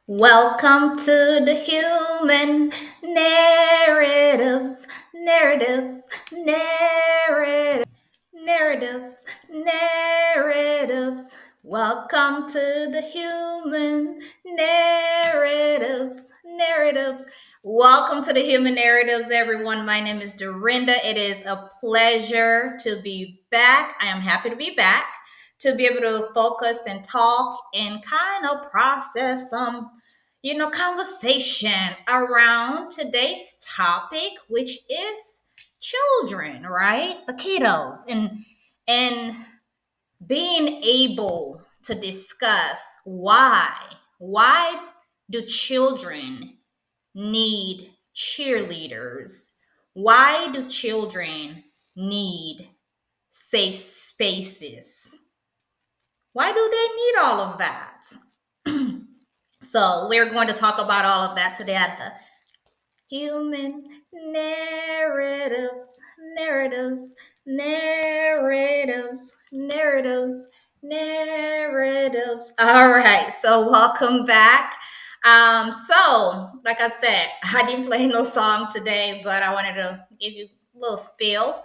Welcome to the human narratives, narratives, narratives, narratives. Welcome to the human narratives. Welcome to the human narratives, everyone. My name is Dorinda. It is a pleasure to be back. I am happy to be back to be able to focus and talk and kind of process some conversation around today's topic, which is children, right? The kiddos, and being able to discuss why do children need cheerleaders? Why do children need safe spaces? Why do they need all of that? So we're going to talk about all of that today at the human narratives, narratives, narratives, narratives. All right, so welcome back. So like I said, I didn't play no song today, but I wanted to give you a little spill.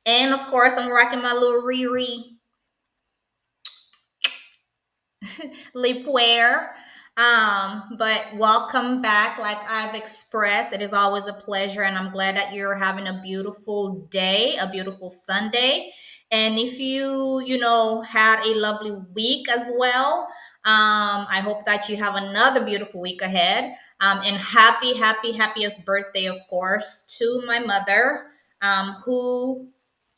And of course, I'm rocking my little Riri Lipwear. But welcome back. Like I've expressed, it is always a pleasure, and I'm glad that you're having a beautiful day, a beautiful Sunday. And if you had a lovely week as well, I hope that you have another beautiful week ahead. And happiest birthday, of course, to my mother, who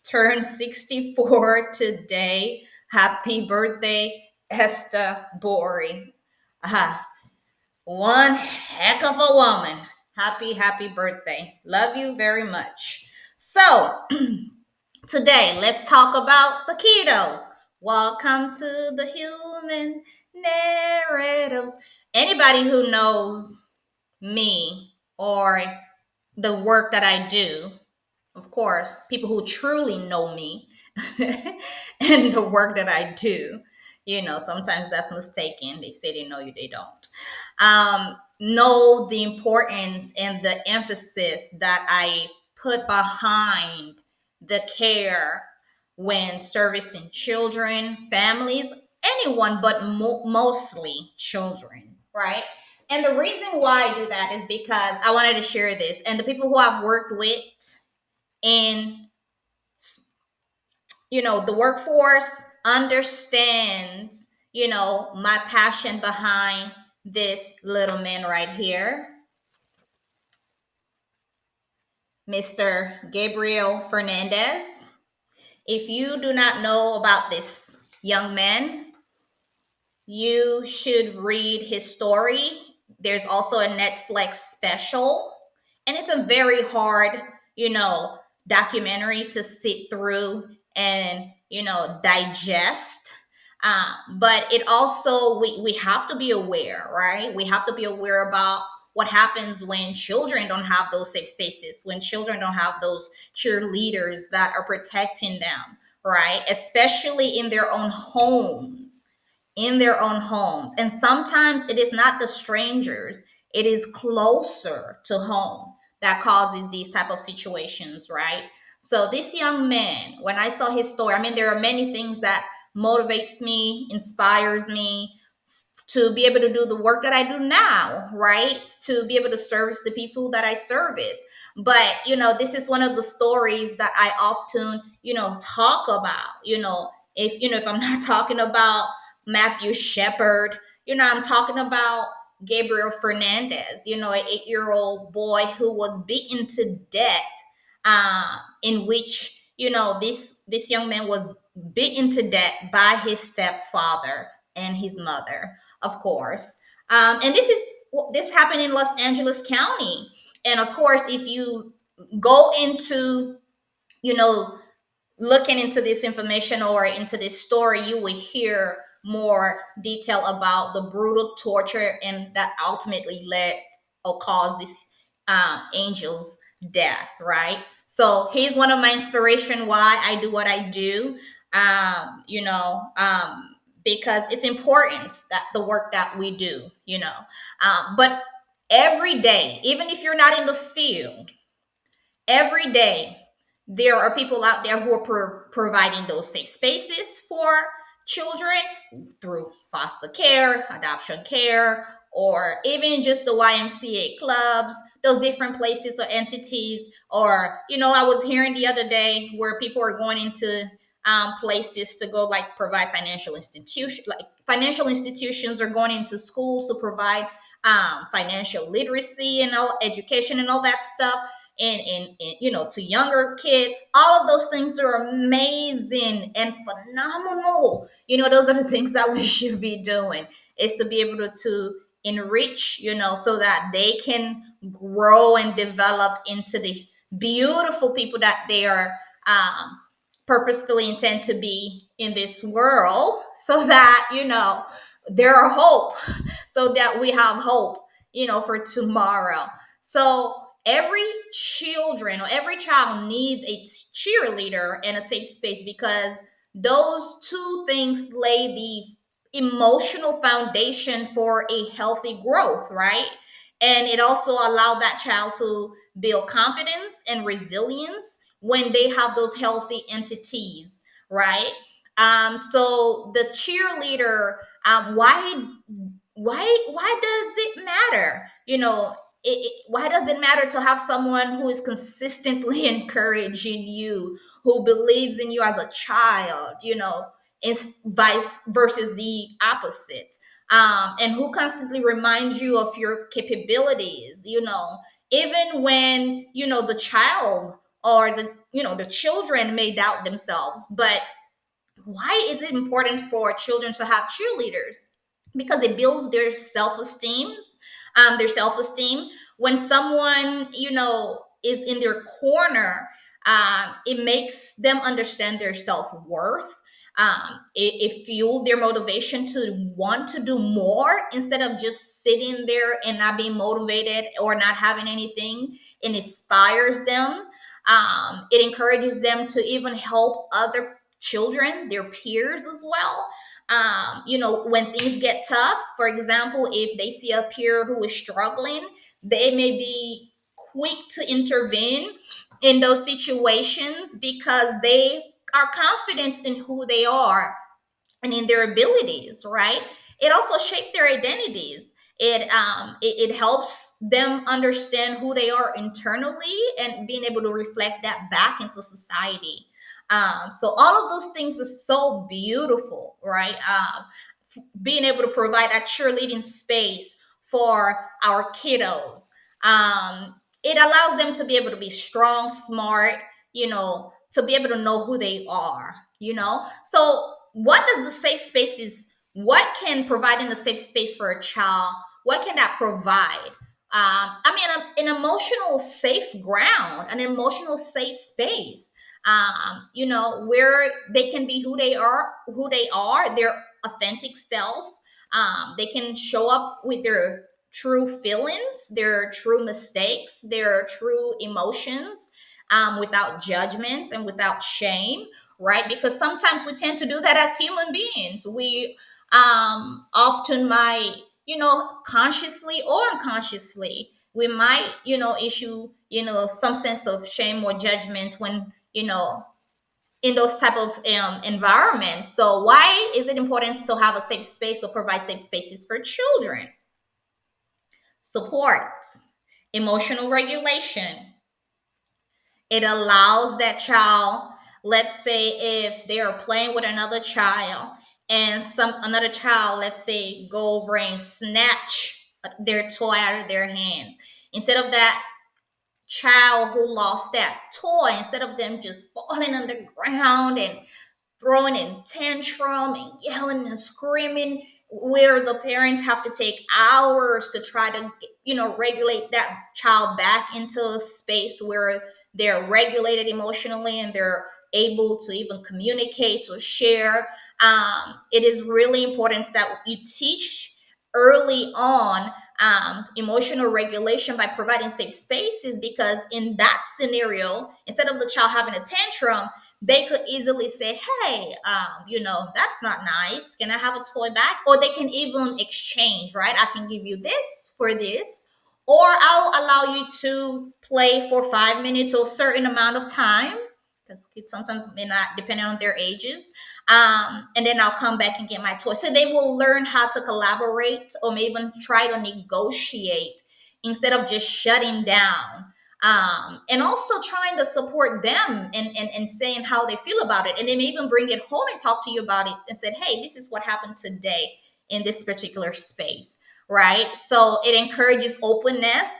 turned 64 today. Happy birthday, Esther Bory. Ah, one heck of a woman. Happy birthday. Love you very much. So, today, let's talk about the kiddos. Welcome to the human narratives. Anybody who knows me or the work that I do, of course, people who truly know me and the work that I do, sometimes that's mistaken. They say they know you, they don't. Know the importance and the emphasis that I put behind the care when servicing children, families, anyone, but mostly children, right? And the reason why I do that is because I wanted to share this. And the people who I've worked with in the workforce understands my passion behind this little man right here, Mr. Gabriel Fernandez. If you do not know about this young man, you should read his story. There's also a Netflix special, and it's a very hard, documentary to sit through and, digest. But it also, we have to be aware, right? We have to be aware about what happens when children don't have those safe spaces, when children don't have those cheerleaders that are protecting them, right? Especially in their own homes. And sometimes it is not the strangers, it is closer to home that causes these type of situations, right? So this young man, when I saw his story, I mean, there are many things that motivates me, inspires me to be able to do the work that I do now, right? To be able to service the people that I service. But, this is one of the stories that I often, talk about, if I'm not talking about Matthew Shepard, I'm talking about Gabriel Fernandez, an 8-year-old boy who was beaten to death, in which, this young man was beaten to death by his stepfather and his mother, of course. And this happened in Los Angeles County. And of course, if you go into, you know, looking into this information or into this story, you will hear more detail about the brutal torture and that ultimately led or caused this angel's death, right? So he's one of my inspiration why I do what I do. Um, you know, um, because it's important that the work that we do, but every day, even if you're not in the field, every day there are people out there who are providing those safe spaces for children through foster care, adoption care, or even just the YMCA clubs, those different places or entities. Or, I was hearing the other day where people are going into places to go like provide financial institutions are going into schools to provide financial literacy and all education and all that stuff, and to younger kids. All of those things are amazing and phenomenal. Those are the things that we should be doing, is to be able to enrich, so that they can grow and develop into the beautiful people that they are purposefully intend to be in this world, so that there are hope, so that we have hope, for tomorrow. So every children or every child needs a cheerleader and a safe space, because those two things lay the emotional foundation for a healthy growth, right? And it also allowed that child to build confidence and resilience when they have those healthy entities, right? So the cheerleader, why does it matter? Why does it matter to have someone who is consistently encouraging you, who believes in you as a child, is vice versus the opposite, and who constantly reminds you of your capabilities, even when the child or the children may doubt themselves. But why is it important for children to have cheerleaders? Because it builds their self esteem. When someone is in their corner, it makes them understand their self-worth. It fuels their motivation to want to do more, instead of just sitting there and not being motivated or not having anything. It inspires them. It encourages them to even help other children, their peers as well. When things get tough, for example, if they see a peer who is struggling, they may be quick to intervene in those situations, because they are confident in who they are and in their abilities, right? It also shapes their identities. It helps them understand who they are internally, and being able to reflect that back into society. So all of those things are so beautiful, right? Being able to provide a cheerleading space for our kiddos. It allows them to be able to be strong, smart, to be able to know who they are. So what can providing a safe space for a child, what can that provide? An emotional safe ground, an emotional safe space, where they can be who they are, their authentic self. They can show up with their true feelings, their true mistakes, their true emotions, without judgment and without shame, right? Because sometimes we tend to do that as human beings. We often might, consciously or unconsciously, we might, issue, some sense of shame or judgment when, in those type of environments. So why is it important to have a safe space or provide safe spaces for children? Support, emotional regulation. It allows that child, let's say if they are playing with another child, and some another child, let's say, go over and snatch their toy out of their hands. Instead of that child who lost that toy, instead of them just falling on the ground and throwing in tantrum and yelling and screaming, where the parents have to take hours to try to regulate that child back into a space where they're regulated emotionally and they're able to even communicate or share. It is really important that you teach early on emotional regulation by providing safe spaces, because in that scenario, instead of the child having a tantrum, they could easily say, hey, that's not nice. Can I have a toy back? Or they can even exchange, right? I can give you this for this, or I'll allow you to play for 5 minutes or a certain amount of time, because kids sometimes may not, depending on their ages. And then I'll come back and get my toy. So they will learn how to collaborate or maybe even try to negotiate instead of just shutting down. And also trying to support them and saying how they feel about it. And they may even bring it home and talk to you about it and said, hey, this is what happened today in this particular space, right? So it encourages openness,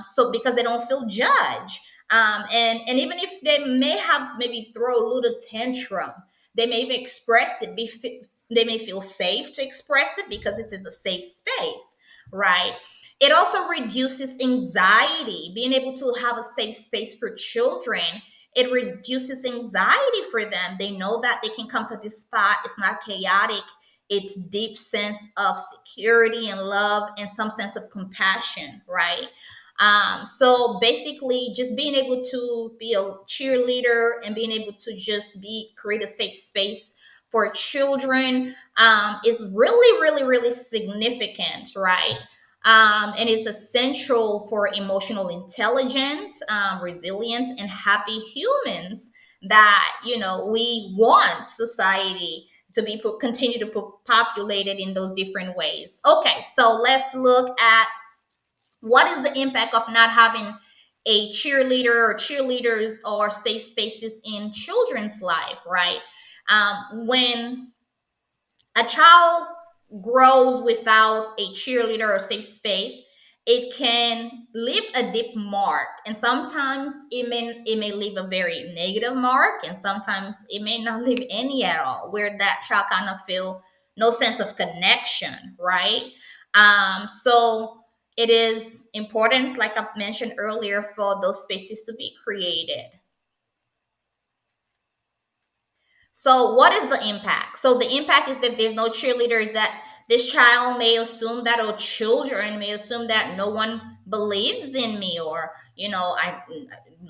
so because they don't feel judged. And even if they may have maybe throw a little tantrum, they may even express it. They may feel safe to express it because it is a safe space, right? It also reduces anxiety. Being able to have a safe space for children, it reduces anxiety for them. They know that they can come to this spot. It's not chaotic. It's deep sense of security and love and some sense of compassion, right? So basically, just being able to be a cheerleader and being able to just create a safe space for children is really, really, really significant, right? And it's essential for emotional intelligence, resilience, and happy humans that we want society to be continue to be populated in those different ways. Okay, so let's look at what is the impact of not having a cheerleader or cheerleaders or safe spaces in children's life, right? When a child grows without a cheerleader or safe space, it can leave a deep mark, and sometimes it may leave a very negative mark, and sometimes it may not leave any at all, where that child kind of feel no sense of connection, right? So it is important, like I've mentioned earlier, for those spaces to be created. So, what is the impact? So, the impact is that there's no cheerleaders, that this child may assume that, or children may assume that no one believes in me, or, no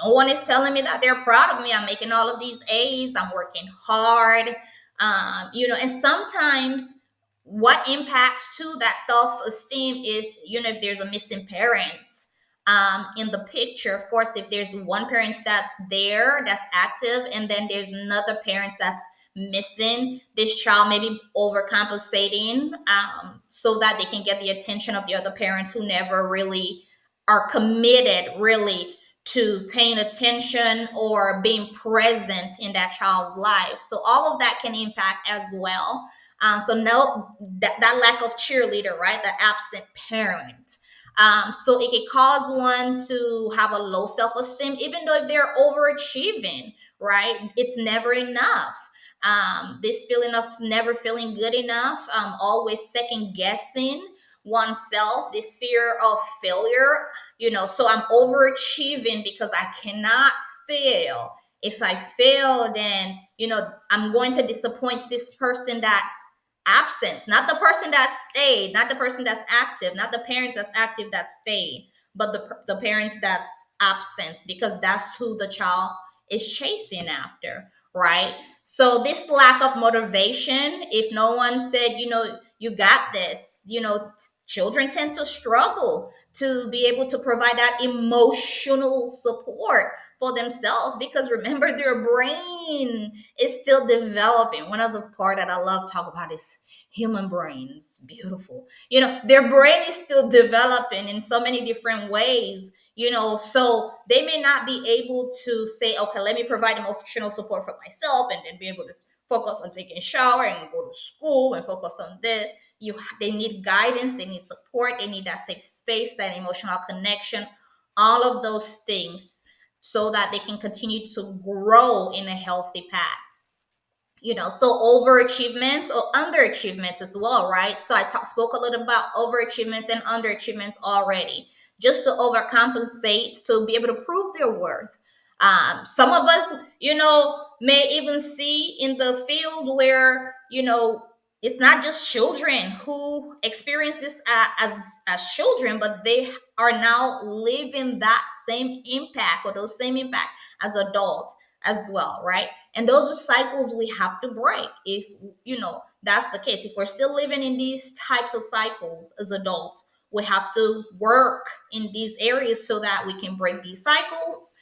one is telling me that they're proud of me. I'm making all of these A's, I'm working hard. And sometimes what impacts to that self esteem is, if there's a missing parent in the picture. Of course, if there's one parent that's there, that's active, and then there's another parent that's missing, this child may be overcompensating, so that they can get the attention of the other parents who never really are committed really to paying attention or being present in that child's life. So all of that can impact as well. So no, that lack of cheerleader, right? The absent parent. So it can cause one to have a low self-esteem, even though if they're overachieving, right? It's never enough. This feeling of never feeling good enough, always second guessing oneself, this fear of failure, so I'm overachieving because I cannot fail. If I fail, then, I'm going to disappoint this person that's absence, not the person that stayed, not the person that's active, not the parents that's active that stayed, but the parents that's absent, because that's who the child is chasing after, right? So this lack of motivation, if no one said, you got this, children tend to struggle to be able to provide that emotional support for themselves, because remember, their brain is still developing. One of the part that I love talk about is human brains, beautiful. Their brain is still developing in so many different ways, so they may not be able to say, okay, let me provide emotional support for myself and then be able to focus on taking a shower and go to school and focus on this. They need guidance, they need support, they need that safe space, that emotional connection, all of those things, so that they can continue to grow in a healthy path. So overachievement or underachievement as well, right? So I spoke a little about overachievement and underachievement already, just to overcompensate, to be able to prove their worth. Some of us, may even see in the field where, it's not just children who experience this as children, but they are now living that same impact, or those same impact as adults, as well, right? And those are cycles we have to break. If that's the case, if we're still living in these types of cycles as adults, we have to work in these areas so that we can break these cycles,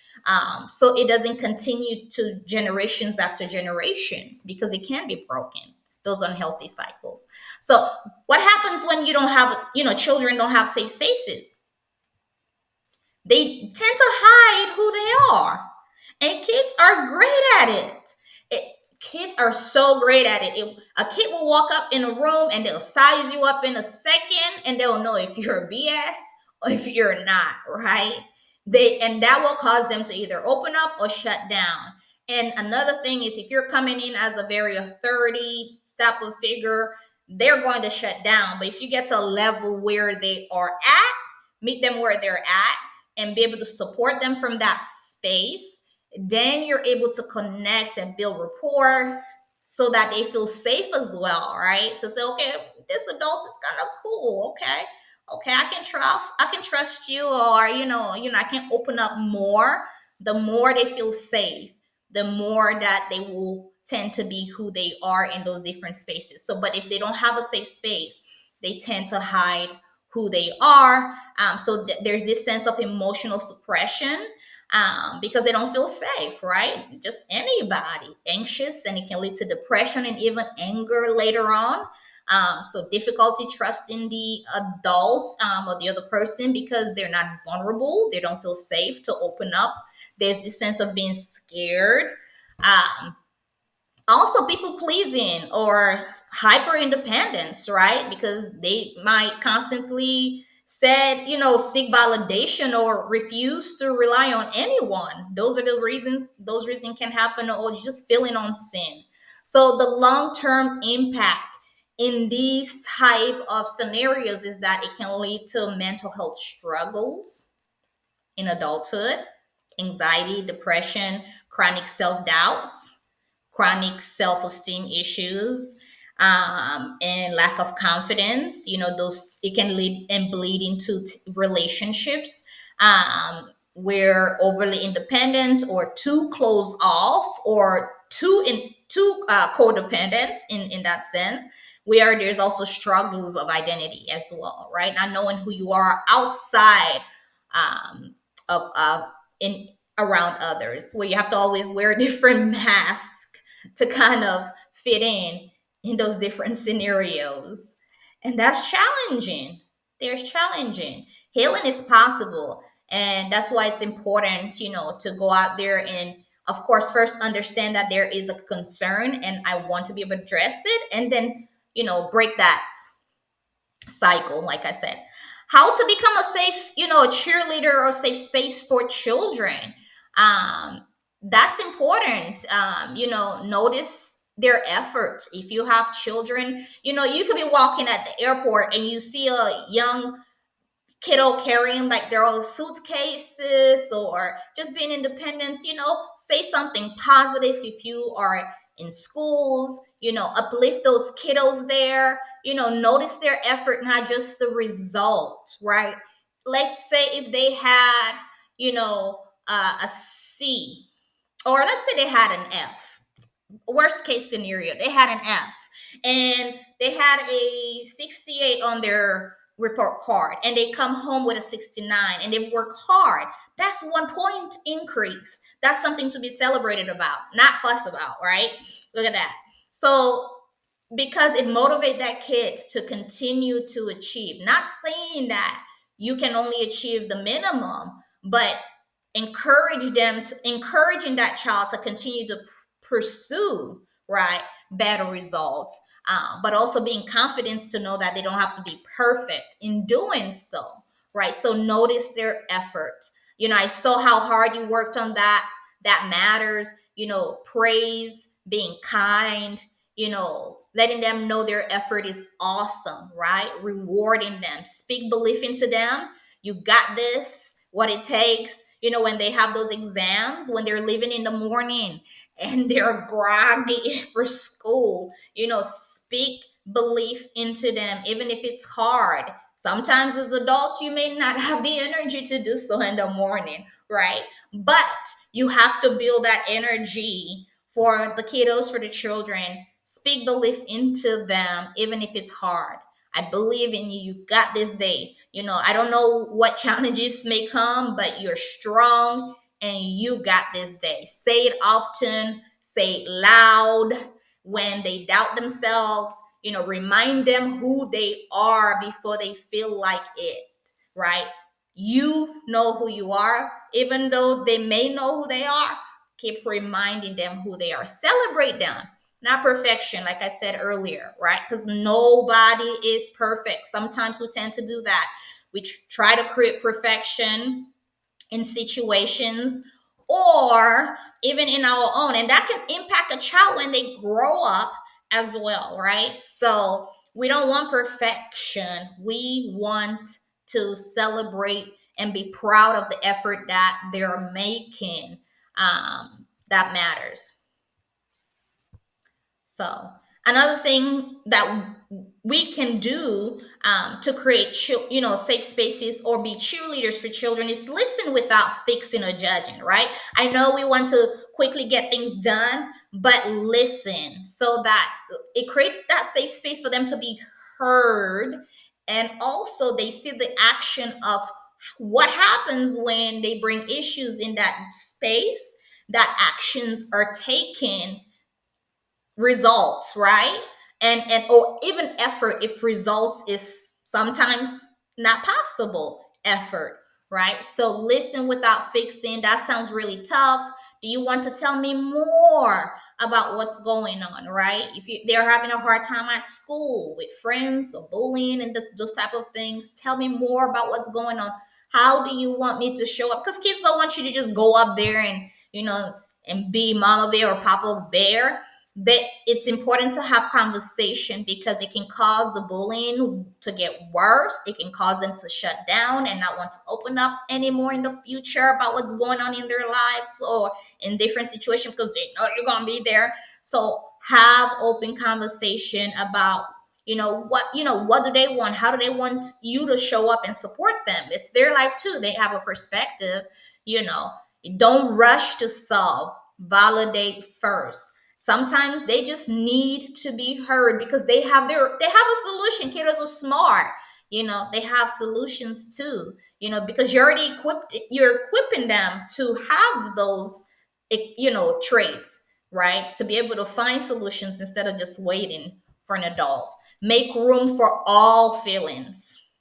so it doesn't continue to generations after generations, because it can be broken, those unhealthy cycles. So what happens when you don't have, children don't have safe spaces? They tend to hide who they are. And kids are great at it. Kids are so great at it. A kid will walk up in a room and they'll size you up in a second, and they'll know if you're BS or if you're not, right? And that will cause them to either open up or shut down. And another thing is, if you're coming in as a very authority type of figure, they're going to shut down. But if you get to a level where they are at, meet them where they're at, and be able to support them from that space, then you're able to connect and build rapport so that they feel safe as well, right? To say, okay, this adult is kind of cool. Okay, I can trust you, or I can open up more. The more they feel safe, the more that they will tend to be who they are in those different spaces. So, but if they don't have a safe space, they tend to hide who they are. There's this sense of emotional suppression, because they don't feel safe, right? Just anybody anxious, and it can lead to depression and even anger later on. So difficulty trusting the adults, or the other person, because they're not vulnerable. They don't feel safe to open up. There's this sense of being scared. Um, Also, people pleasing or hyper independence, right? Because they might constantly said, seek validation or refuse to rely on anyone. Those are the reasons. Those reasons can happen, or just feeling on sin. So the long term impact in these type of scenarios is that it can lead to mental health struggles in adulthood, anxiety, depression, chronic self doubts, chronic self esteem issues, and lack of confidence. Those, it can lead and bleed into relationships, where overly independent or too closed off, or too codependent in that sense, where there's also struggles of identity as well, right? Not knowing who you are outside, um, of in around others, where you have to always wear a different mask to kind of fit in those different scenarios. And that's challenging. There's challenging. Healing is possible. And that's why it's important, to go out there and, of course, first understand that there is a concern and I want to be able to address it. And then, break that cycle, like I said. How to become a safe, cheerleader or safe space for children. That's important. Notice their efforts. If you have children, you could be walking at the airport and you see a young kiddo carrying like their own suitcases, or just being independent. Say something positive. If you are in schools, uplift those kiddos there. Notice their effort, not just the result, right? Let's say if they had, a C, or let's say they had an F. Worst case scenario, they had an F, and they had a 68 on their report card, and they come home with a 69, and they work hard. That's 1 point increase. That's something to be celebrated about, not fuss about, right? Look at that. So, because it motivates that kid to continue to achieve, not saying that you can only achieve the minimum, but encouraging that child to continue to pursue, right, better results, but also being confident to know that they don't have to be perfect in doing so, right? So notice their effort. I saw how hard you worked on that. That matters. Praise, being kind, letting them know their effort is awesome, right? Rewarding them, speak belief into them. You got this, what it takes. When they have those exams, when they're leaving in the morning and they're groggy for school, speak belief into them, even if it's hard. Sometimes as adults, you may not have the energy to do so in the morning, right? But You have to build that energy for the kiddos, for the children. Speak belief into them, even if it's hard. I believe in you. You got this day. I don't know what challenges may come, but you're strong and you got this day. Say it often, say it loud. When they doubt themselves, remind them who they are before they feel like it, right? You know who you are, even though they may know who they are. Keep reminding them who they are. Celebrate them, not perfection, like I said earlier, right? Because nobody is perfect. Sometimes we tend to do that. We try to create perfection in situations or even in our own, and that can impact a child when they grow up as well, right? So we don't want perfection. We want to celebrate and be proud of the effort that they're making. That matters. So another thing that we can do to create, safe spaces or be cheerleaders for children is listen without fixing or judging. Right? I know we want to quickly get things done, but listen so that it creates that safe space for them to be heard, and also they see the action of what happens when they bring issues in that space. That actions are taken, results, right? And or even effort if results is sometimes not possible. Effort, right? So listen without fixing. That sounds really tough. Do you want to tell me more about what's going on, right? If they're having a hard time at school with friends or bullying and those type of things, tell me more about what's going on. How do you want me to show up? Because kids don't want you to just go up there and and be mama bear or papa bear. That it's important to have conversation because it can cause the bullying to get worse. It can cause them to shut down and not want to open up anymore in the future about what's going on in their lives or in different situations because they know you're going to be there. So have open conversation about what do they want, how do they want you to show up and support them. It's their life too. They have a perspective. you know don't rush to solve, validate first. Sometimes they just need to be heard because they have a solution. Kiddos are smart. They have solutions too. Because you're equipping them to have those traits, right? To be able to find solutions instead of just waiting for an adult. Make room for all feelings.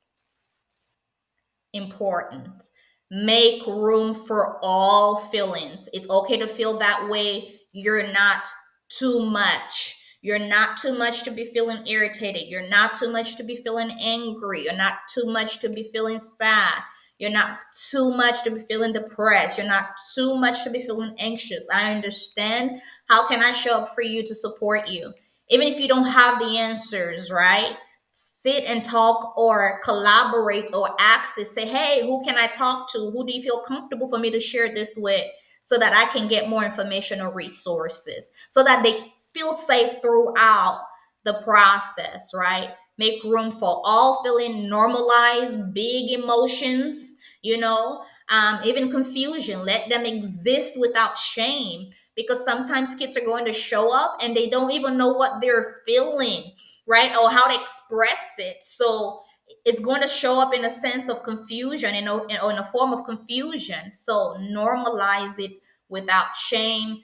Important. Make room for all feelings. It's okay to feel that way. You're not too much. You're not too much to be feeling irritated. You're not too much to be feeling angry. You're not too much to be feeling sad. You're not too much to be feeling depressed. You're not too much to be feeling anxious. I understand. How can I show up for you to support you? Even if you don't have the answers, right? Sit and talk or collaborate or access. Say, hey, who can I talk to? Who do you feel comfortable for me to share this with so that I can get more information or resources so that they feel safe throughout the process, right? Make room for all feeling, normalize big emotions, even confusion. Let them exist without shame because sometimes kids are going to show up and they don't even know what they're feeling, right? Or how to express it. So it's going to show up in a sense of confusion, or in a form of confusion. So normalize it without shame.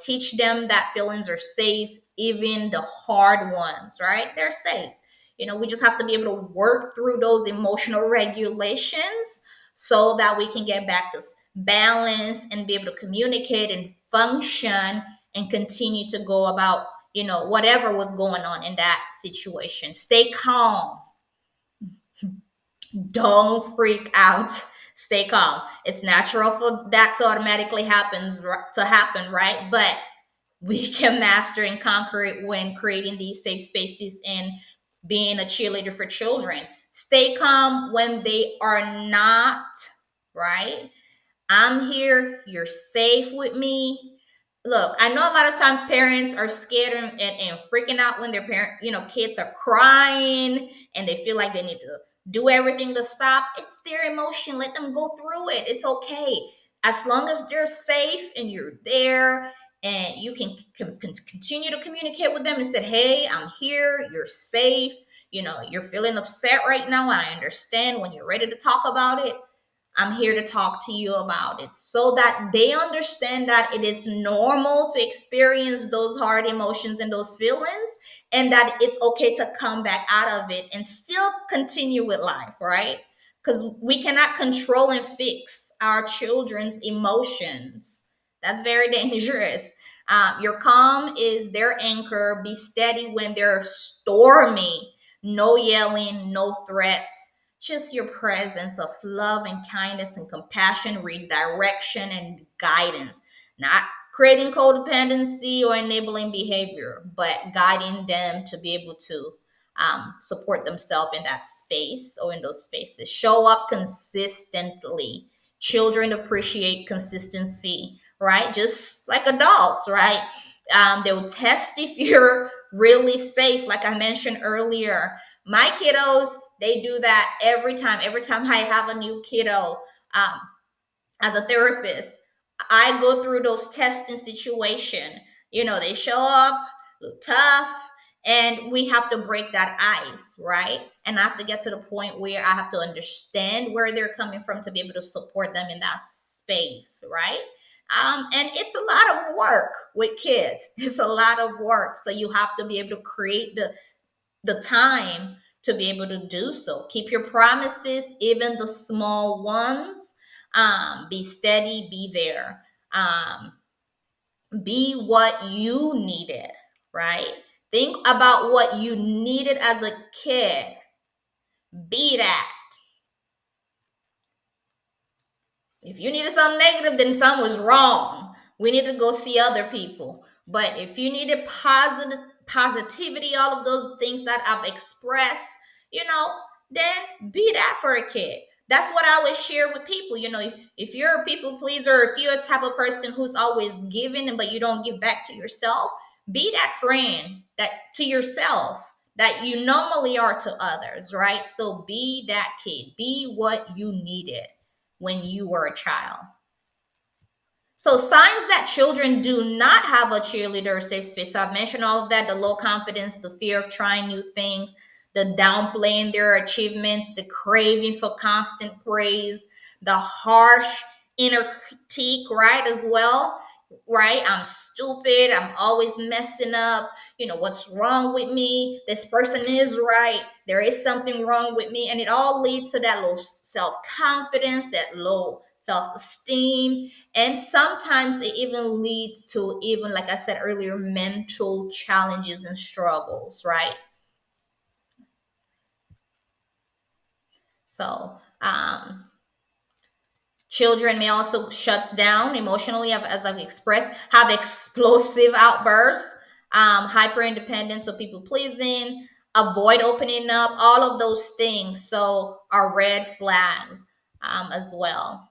Teach them that feelings are safe, even the hard ones, right? They're safe. We just have to be able to work through those emotional regulations so that we can get back to balance and be able to communicate and function and continue to go about whatever was going on in that situation. Stay calm. Don't freak out. Stay calm. It's natural for that to automatically happen, right? But we can master and conquer it when creating these safe spaces and being a cheerleader for children. Stay calm when they are not, right? I'm here. You're safe with me. Look, I know a lot of times parents are scared and freaking out when their kids are crying and they feel like they need to do everything to stop. It's their emotion. Let them go through it. It's okay. As long as they're safe and you're there and you can continue to communicate with them and say, hey, I'm here, you're safe, you're feeling upset right now, I understand. When you're ready to talk about it, I'm here to talk to you about it, so that they understand that it is normal to experience those hard emotions and those feelings, and that it's okay to come back out of it and still continue with life, right? Because we cannot control and fix our children's emotions. That's very dangerous. Your calm is their anchor. Be steady when they're stormy. No yelling, no threats, just your presence of love and kindness and compassion, redirection and guidance, not creating codependency or enabling behavior, but guiding them to be able to support themselves in that space or in those spaces. Show up consistently. Children appreciate consistency, right? Just like adults, right? They will test if you're really safe, like I mentioned earlier. My kiddos, they do that every time. Every time I have a new kiddo, um, as a therapist, I go through those testing situation. They show up, look tough, and we have to break that ice, right? And I have to get to the point where I have to understand where they're coming from to be able to support them in that space, right? And it's a lot of work with kids. It's a lot of work. So you have to be able to create the time to be able to do so. Keep your promises, even the small ones. Be steady, be there. Be what you needed, right? Think about what you needed as a kid. Be that. If you needed something negative, then something was wrong. We need to go see other people. But if you needed positivity, all of those things that I've expressed, then be that for a kid. That's what I always share with people. If you're a people pleaser, if you're a type of person who's always giving but you don't give back to yourself, be that friend that to yourself that you normally are to others, right? So be that kid. Be what you needed when you were a child. So, signs that children do not have a cheerleader or safe space. So I've mentioned all of that: the low confidence, the fear of trying new things, the downplaying their achievements, the craving for constant praise, the harsh inner critique, right? As well, right? I'm stupid. I'm always messing up. What's wrong with me? This person is right. There is something wrong with me. And it all leads to that low self confidence, that low self esteem. And sometimes it even leads to, even like I said earlier, mental challenges and struggles, right? So, children may also shuts down emotionally, as I've expressed, have explosive outbursts, hyper independence or people pleasing, avoid opening up, all of those things. So are red flags as well.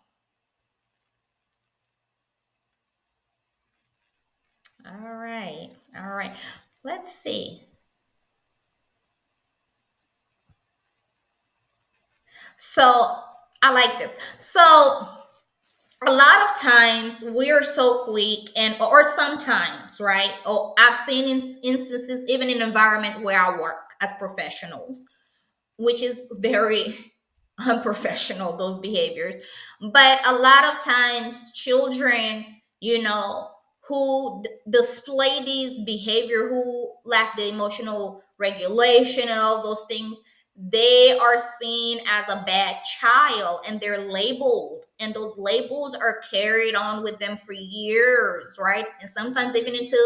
All right. All right. Let's see. So I like this. So a lot of times we are so quick, and or sometimes, right? Oh, I've seen instances even in environment where I work as professionals, which is very unprofessional, those behaviors. But a lot of times children, who display these behavior, who lack the emotional regulation and all those things, they are seen as a bad child and they're labeled, and those labels are carried on with them for years, right? And sometimes even into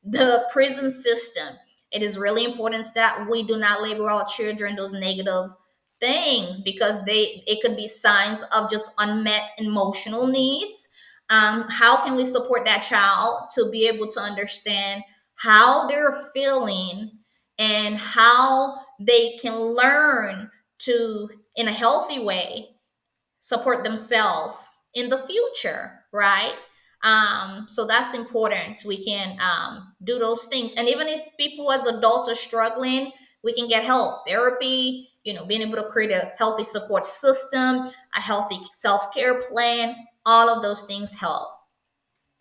the prison system. It is really important that we do not label our children those negative things, because it could be signs of just unmet emotional needs. How can we support that child to be able to understand how they're feeling and how they can learn to, in a healthy way, support themselves in the future, right? So that's important. We can do those things. And even if people as adults are struggling, we can get help, therapy, being able to create a healthy support system, a healthy self care plan. All of those things help.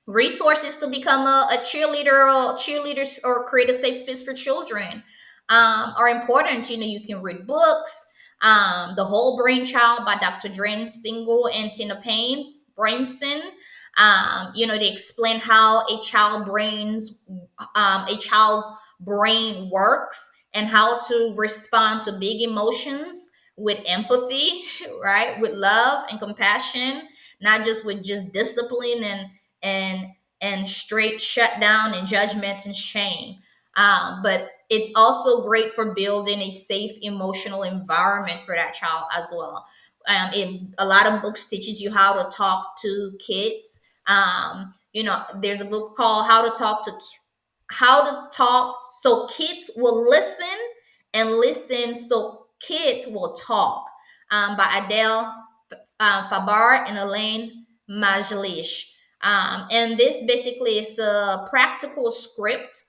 Resources to become a cheerleader or cheerleaders or create a safe space for children are important. You can read books. The Whole Brain Child by Dr. Dren Single and Tina Payne Brainson. They explain how a child's brain works and how to respond to big emotions with empathy, right? With love and compassion, not just with just discipline and and straight shutdown and judgment and shame. But it's also great for building a safe emotional environment for that child as well. A lot of books teaches you how to talk to kids. There's a book called How to Talk So Kids Will Listen and Listen So Kids Will Talk, by Adele Fabar and Elaine Majlish. And this basically is a practical script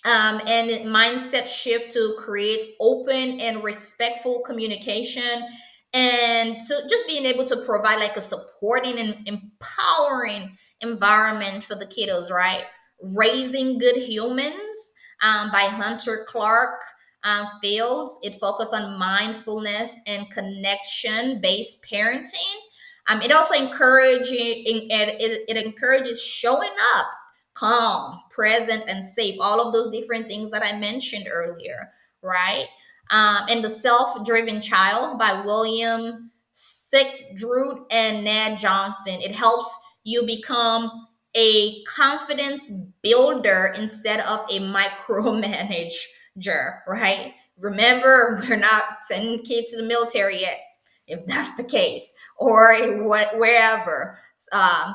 and mindset shift to create open and respectful communication, and to just being able to provide like a supporting and empowering environment for the kiddos, right? Raising Good Humans, by Hunter Clark Fields. It focuses on mindfulness and connection based parenting. It also it encourages showing up calm, present, and safe. All of those different things that I mentioned earlier, right? And The Self Driven Child by William Sickdrude and Ned Johnson. It helps you become a confidence builder instead of a micromanager, right? Remember, we're not sending kids to the military yet, if that's the case, or wherever.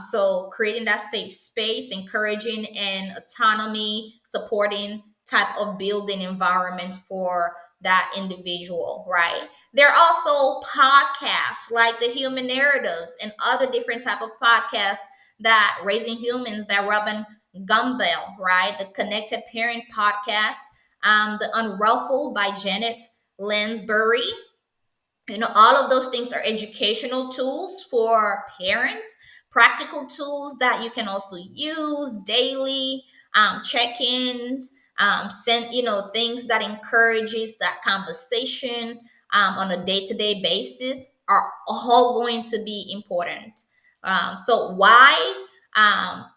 So creating that safe space, encouraging and autonomy, supporting type of building environment for that individual, right? There are also podcasts like the Human Narratives and other different type of podcasts, that Raising Humans by Robin Gumbel, right? The Connected Parent podcast, the Unruffled by Janet Lansbury. All of those things are educational tools for parents, practical tools that you can also use daily, check-ins, send things that encourages that conversation on a day-to-day basis are all going to be important. So why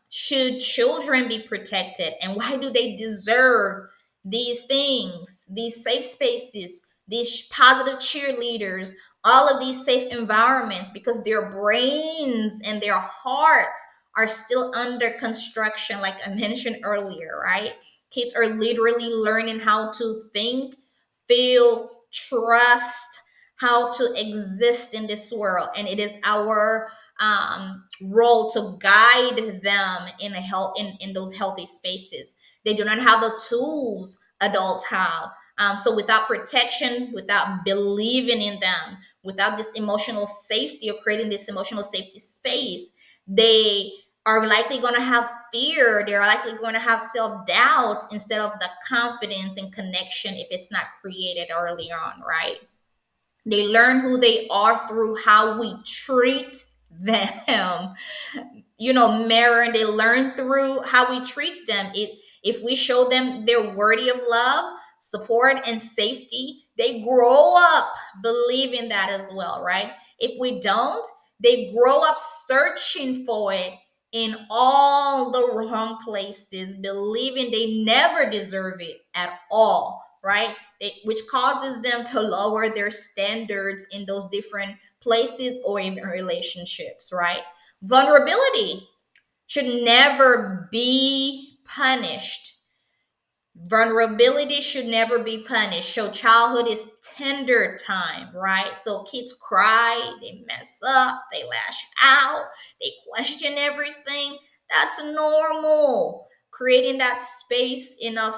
should children be protected, and why do they deserve these things, these safe spaces, these positive cheerleaders, all of these safe environments? Because their brains and their hearts are still under construction, like I mentioned earlier, right? Kids are literally learning how to think, feel, trust, how to exist in this world. And it is our role to guide them in those healthy spaces. They do not have the tools adults have. So without protection, without believing in them, without this emotional safety or creating this emotional safety space, they are likely going to have fear. They're likely going to have self-doubt instead of the confidence and connection if it's not created early on, right? They learn who they are through how we treat them. Mirror, they learn through how we treat them. If we show them they're worthy of love, support, and safety, they grow up believing that as well, right? If we don't, they grow up searching for it in all the wrong places, believing they never deserve it at all, right? Which causes them to lower their standards in those different places or even relationships, right? Vulnerability should never be punished. Vulnerability should never be punished. So childhood is tender time, right? So kids cry, they mess up, they lash out, they question everything. That's normal. Creating that space, enough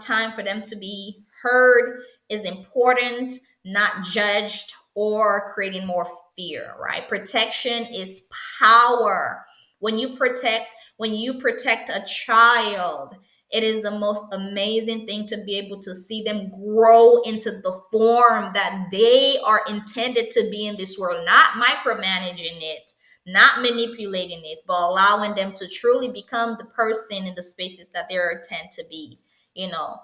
time for them to be heard is important, not judged or creating more fear, right? Protection is power. When you protect, when you protect a child, it is the most amazing thing to be able to see them grow into the form that they are intended to be in this world, not micromanaging it, not manipulating it, but allowing them to truly become the person in the spaces that they're intended to be. You know,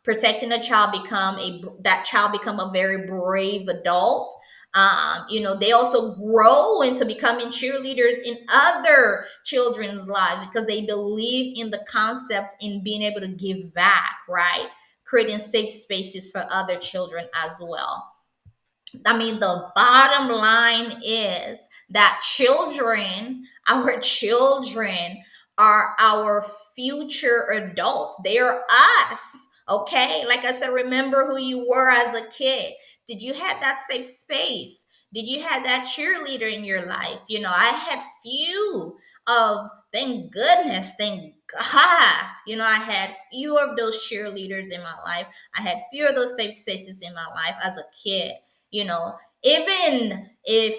protecting a child become a that child become a very brave adult. They also grow into becoming cheerleaders in other children's lives because they believe in the concept in being able to give back, right? Creating safe spaces for other children as well. I mean, the bottom line is that children, our children, are our future adults. They are us. Okay. Like I said, remember who you were as a kid. Did you have that safe space? Did you have that cheerleader in your life? I had few of, thank goodness, thank God. I had few of those cheerleaders in my life. I had few of those safe spaces in my life as a kid. Even if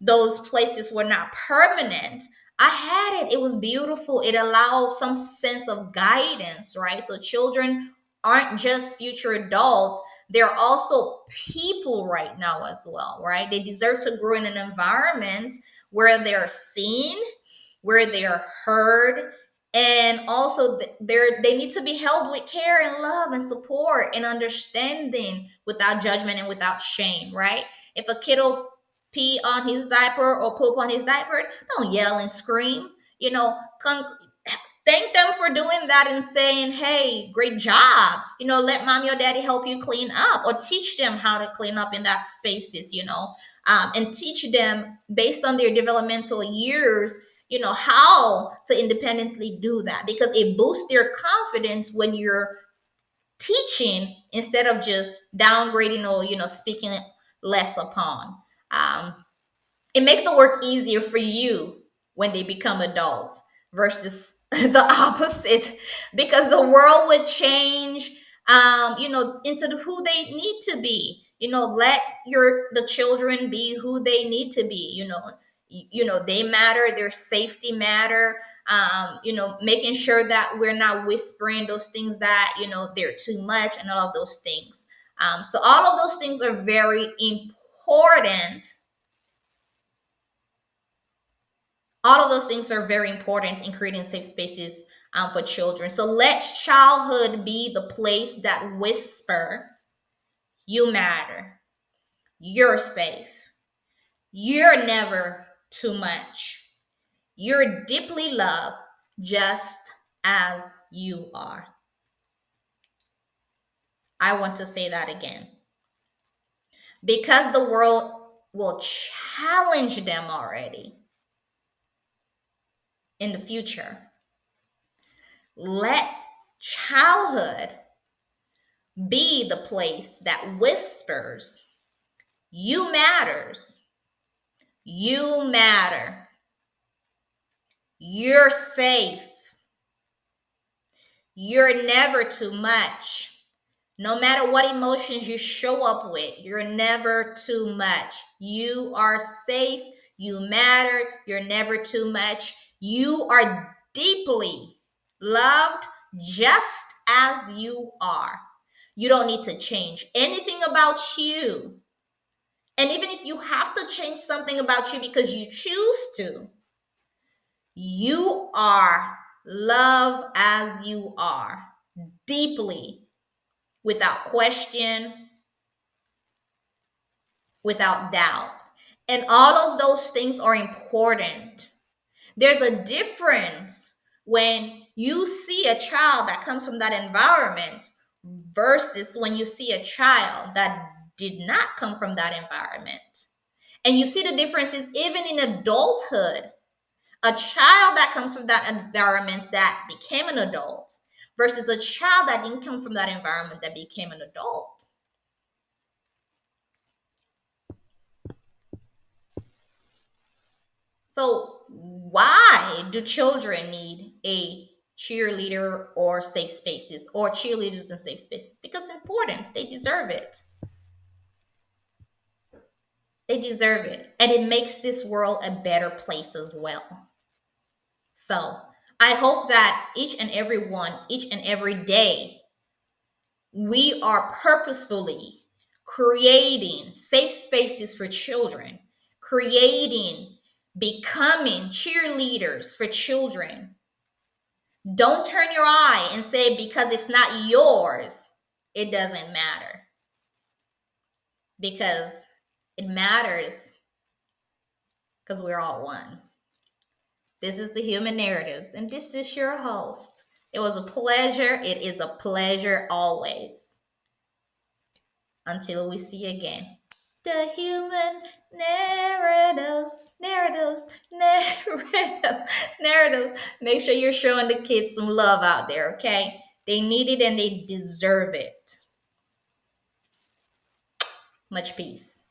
those places were not permanent, I had it. It was beautiful. It allowed some sense of guidance, right? So children aren't just future adults, they're also people right now as well, right? They deserve to grow in an environment where they're seen, where they are heard, and also they need to be held with care and love and support and understanding, without judgment and without shame, right? If a kid will pee on his diaper or poop on his diaper, don't yell and scream. Thank them for doing that and saying, hey, great job. Let mommy or daddy help you clean up, or teach them how to clean up in that spaces, and teach them based on their developmental years, how to independently do that, because it boosts their confidence when you're teaching instead of just downgrading or, speaking less upon. Um, it makes the work easier for you when they become adults versus the opposite, because the world would change into who they need to be. Let the children be who they need to be. They matter, their safety matter. Making sure that we're not whispering those things that they're too much, and all of those things. So all of those things are very important. All of those things are very important in creating safe spaces for children. So let childhood be the place that whisper, you matter, you're safe, you're never too much, you're deeply loved just as you are. I want to say that again, because the world will challenge them already in the future. Let childhood be the place that whispers, you matters, you matter, you're safe, you're never too much. No matter what emotions you show up with, you're never too much. You are safe, you matter, you're never too much. You are deeply loved just as you are. You don't need to change anything about you. And even if you have to change something about you because you choose to, you are love as you are, deeply, without question, without doubt. And all of those things are important. There's a difference when you see a child that comes from that environment versus when you see a child that did not come from that environment. And you see the differences even in adulthood. A child that comes from that environment that became an adult versus a child that didn't come from that environment that became an adult. So, why do children need a cheerleader or safe spaces, or cheerleaders and safe spaces? Because it's important. They deserve it. They deserve it. And it makes this world a better place as well. So, I hope that each and every one, each and every day, we are purposefully creating safe spaces for children, creating becoming cheerleaders for children. Don't turn your eye and say because it's not yours, it doesn't matter. Because it matters because we're all one. This is the Human Narratives, and this is your host. It was a pleasure. It is a pleasure always. Until we see you again. The human narratives, narratives, narratives, narratives. Make sure you're showing the kids some love out there, okay? They need it and they deserve it. Much peace.